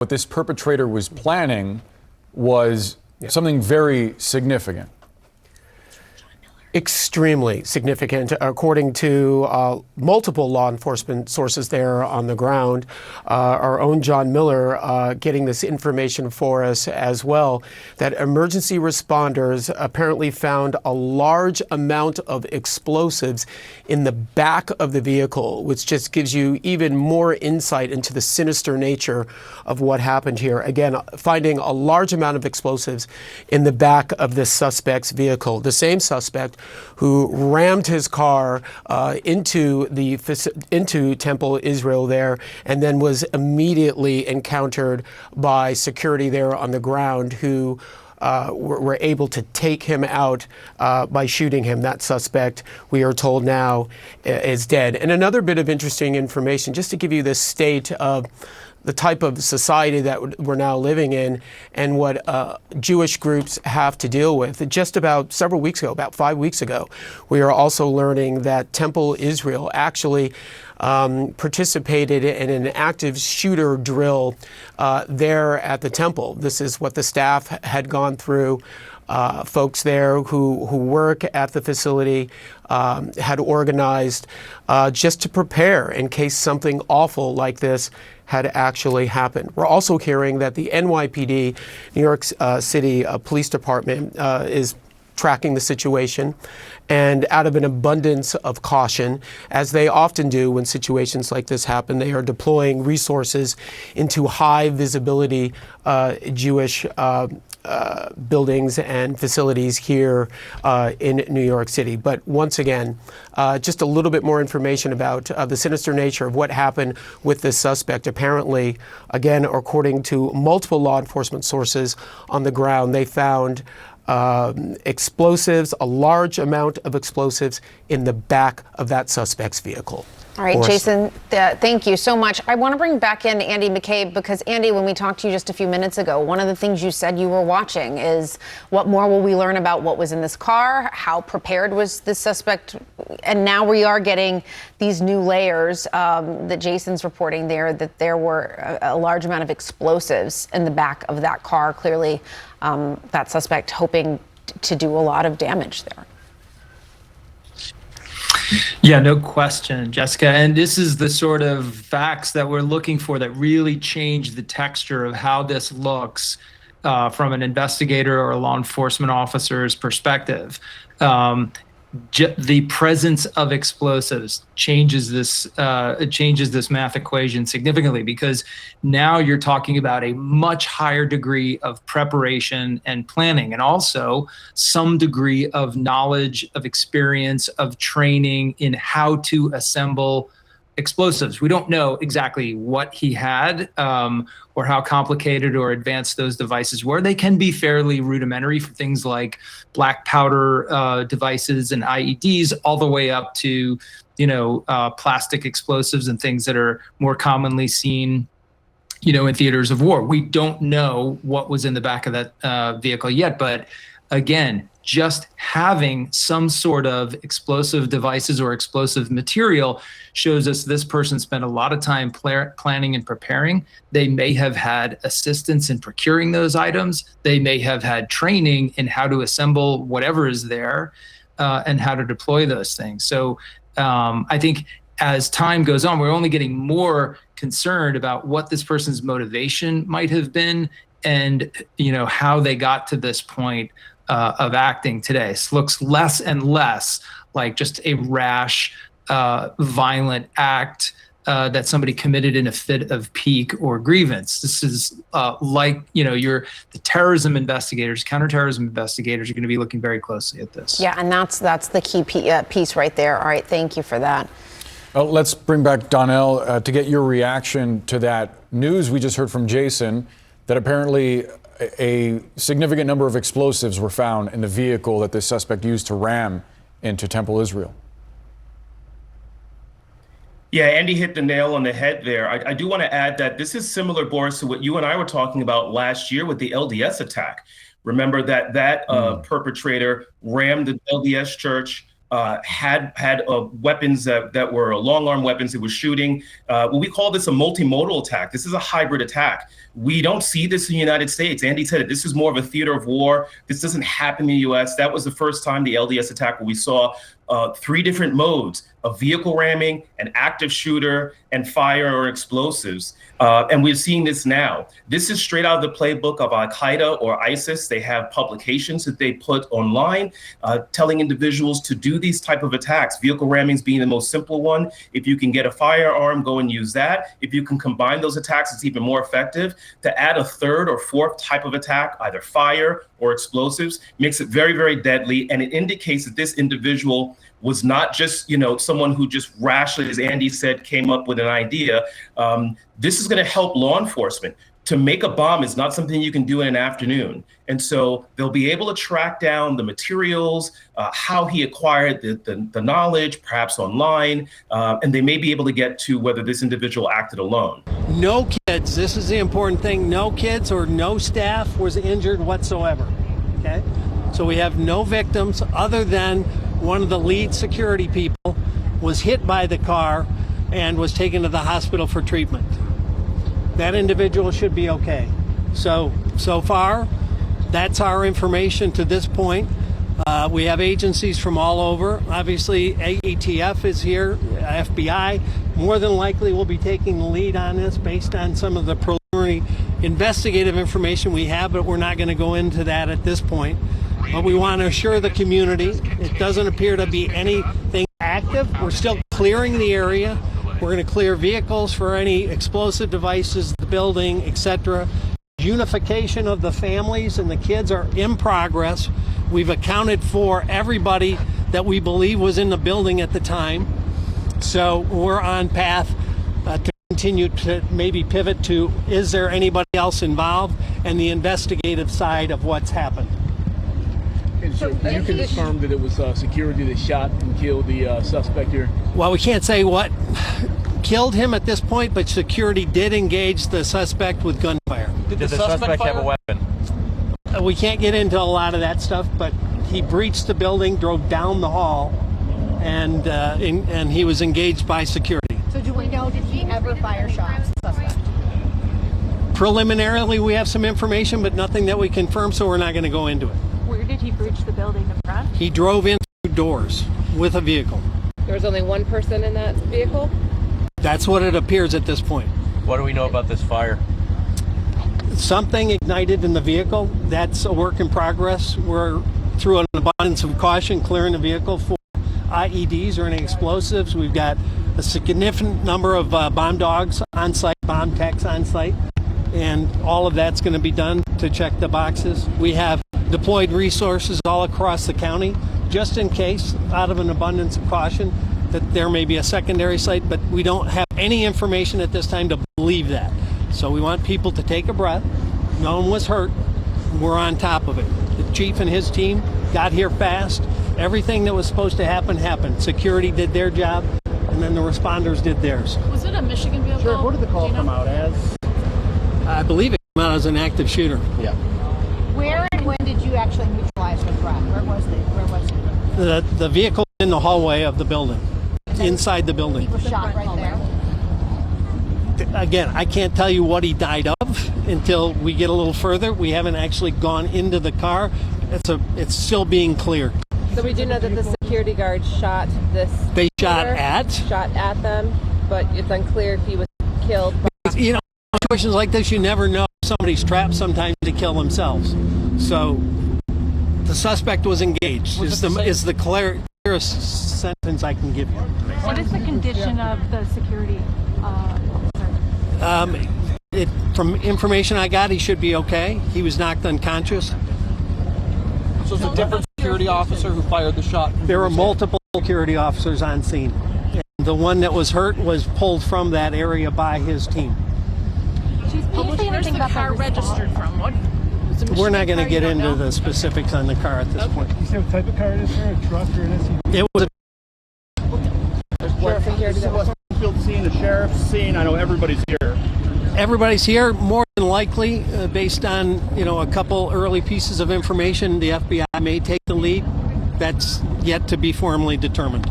what this perpetrator was planning was something very significant. Extremely significant, according to multiple law enforcement sources there on the ground. Our own John Miller getting this information for us as well, that emergency responders apparently found a large amount of explosives in the back of the vehicle, which just gives you even more insight into the sinister nature of what happened here. Again, finding a large amount of explosives in the back of this suspect's vehicle. The same suspect who rammed his car into Temple Israel there, and then was immediately encountered by security there on the ground, who were able to take him out by shooting him. That suspect, we are told now, is dead. And another bit of interesting information, just to give you the state of the type of society that we're now living in and what Jewish groups have to deal with. Just about several weeks ago, about 5 weeks ago, we are also learning that Temple Israel actually participated in an active shooter drill there at the temple. This is what the staff had gone through. Folks there who work at the facility had organized just to prepare in case something awful like this had actually happened. We're also hearing that the NYPD, New York City Police Department, is tracking the situation, and out of an abundance of caution, as they often do when situations like this happen, they are deploying resources into high visibility Jewish buildings and facilities here in New York City. But once again, just a little bit more information about the sinister nature of what happened with this suspect. Apparently, again, according to multiple law enforcement sources on the ground, they found explosives, a large amount of explosives in the back of that suspect's vehicle. All right, Jason, thank you so much. I want to bring back in Andy McCabe, because Andy, when we talked to you just a few minutes ago, one of the things you said you were watching is what more will we learn about what was in this car, how prepared was this suspect, and now we are getting these new layers that Jason's reporting there, that there were a large amount of explosives in the back of that car, clearly that suspect hoping to do a lot of damage there. Yeah, no question, Jessica. And this is the sort of facts that we're looking for that really change the texture of how this looks from an investigator or a law enforcement officer's perspective. The presence of explosives changes this math equation significantly, because now you're talking about a much higher degree of preparation and planning, and also some degree of knowledge, of experience, of training in how to assemble explosives. We don't know exactly what he had or how complicated or advanced those devices were. They can be fairly rudimentary for things like black powder devices and IEDs, all the way up to, plastic explosives and things that are more commonly seen, in theaters of war. We don't know what was in the back of that vehicle yet, but again, just having some sort of explosive devices or explosive material shows us this person spent a lot of time planning and preparing. They may have had assistance in procuring those items. They may have had training in how to assemble whatever is there and how to deploy those things. So I think as time goes on, we're only getting more concerned about what this person's motivation might have been, and how they got to this point of acting today. This looks less and less like just a rash, violent act that somebody committed in a fit of pique or grievance. This is the terrorism investigators, counterterrorism investigators are going to be looking very closely at this. Yeah, and that's the key piece right there. All right, thank you for that. Let's bring back Donnell to get your reaction to that news we just heard from Jason, that apparently a significant number of explosives were found in the vehicle that this suspect used to ram into Temple Israel. Yeah, Andy hit the nail on the head there. I do want to add that this is similar, Boris, to what you and I were talking about last year with the LDS attack. Remember that perpetrator rammed the LDS church, had weapons that were long-arm weapons. It was shooting. We call this a multimodal attack. This is a hybrid attack. We don't see this in the United States. Andy said it. This is more of a theater of war. This doesn't happen in the U.S. That was the first time the LDS attack where we saw 3 different modes of vehicle ramming, an active shooter, and fire or explosives. And we're seeing this now. This is straight out of the playbook of Al-Qaeda or ISIS. They have publications that they put online telling individuals to do these type of attacks, vehicle rammings being the most simple one. If you can get a firearm, go and use that. If you can combine those attacks, it's even more effective. To add a 3rd or 4th type of attack, either fire or explosives, makes it very, very deadly. And it indicates that this individual was not just, someone who just rashly, as Andy said, came up with an idea. This is going to help law enforcement. To make a bomb is not something you can do in an afternoon. And so they'll be able to track down the materials, how he acquired the knowledge, perhaps online, and they may be able to get to whether this individual acted alone. No kids, this is the important thing, no kids or no staff was injured whatsoever, okay? So we have no victims other than one of the lead security people was hit by the car and was taken to the hospital for treatment. That individual should be okay. So far, that's our information to this point. We have agencies from all over. Obviously, ATF is here, FBI. More than likely will be taking the lead on this based on some of the preliminary investigative information we have, but we're not going to go into that at this point. But we want to assure the community it doesn't appear to be anything active. We're still clearing the area. We're going to clear vehicles for any explosive devices, the building, etc. Unification of the families and the kids are in progress. We've accounted for everybody that we believe was in the building at the time. So we're on path to continue to maybe pivot to, is there anybody else involved, and the investigative side of what's happened. So you can confirm that it was security that shot and killed the suspect here? Well, we can't say what killed him at this point, but security did engage the suspect with gunfire. Did the suspect have a weapon? We can't get into a lot of that stuff, but he breached the building, drove down the hall, and he was engaged by security. So do we know, did he ever fire shots, the suspect? Preliminarily, we have some information, but nothing that we confirm, so we're not going to go into it. Where did he breach the building, the front? He drove in through doors with a vehicle. There was only one person in that vehicle? That's what it appears at this point. What do we know about this fire? Something ignited in the vehicle. That's a work in progress. We're, through an abundance of caution, clearing the vehicle for IEDs or any explosives. We've got a significant number of bomb dogs on site, bomb techs on site, and all of that's going to be done to check the boxes. We have deployed resources all across the county, just in case, out of an abundance of caution, that there may be a secondary site, but we don't have any information at this time to believe that. So we want people to take a breath. No one was hurt. We're on top of it. The chief and his team got here fast. Everything that was supposed to happen happened. Security did their job, and then the responders did theirs. Was it a Michigan vehicle? Sure, what did the call come out as? I believe it came out as an active shooter. Yeah. Where and when did you actually neutralize the threat? Where was he? The vehicle in the hallway of the building, inside the building. He was shot right there. Again, I can't tell you what he died of until we get a little further. We haven't actually gone into the car. It's still being cleared. So we do know that the security guard shot this. They shot shooter, at them, but it's unclear if he was killed. You know, situations like this, you never know. Somebody's trapped sometimes to kill themselves. So the suspect was engaged. Is the clearest sentence I can give you. What is the condition of the security officer? From information I got, he should be okay. He was knocked unconscious. So it's a different security officer who fired the shot? There were multiple security officers on scene. And the one that was hurt was pulled from that area by his team. Where's the car registered from? We're not going to get into the specifics on the car at this point. You say what type of car it is, sir? A truck or an SUV? It was Sheriff and here to What's the field scene, the sheriff's scene? I know everybody's here. Everybody's here, more than likely, based on a couple early pieces of information. The FBI may take the lead That's yet to be formally determined.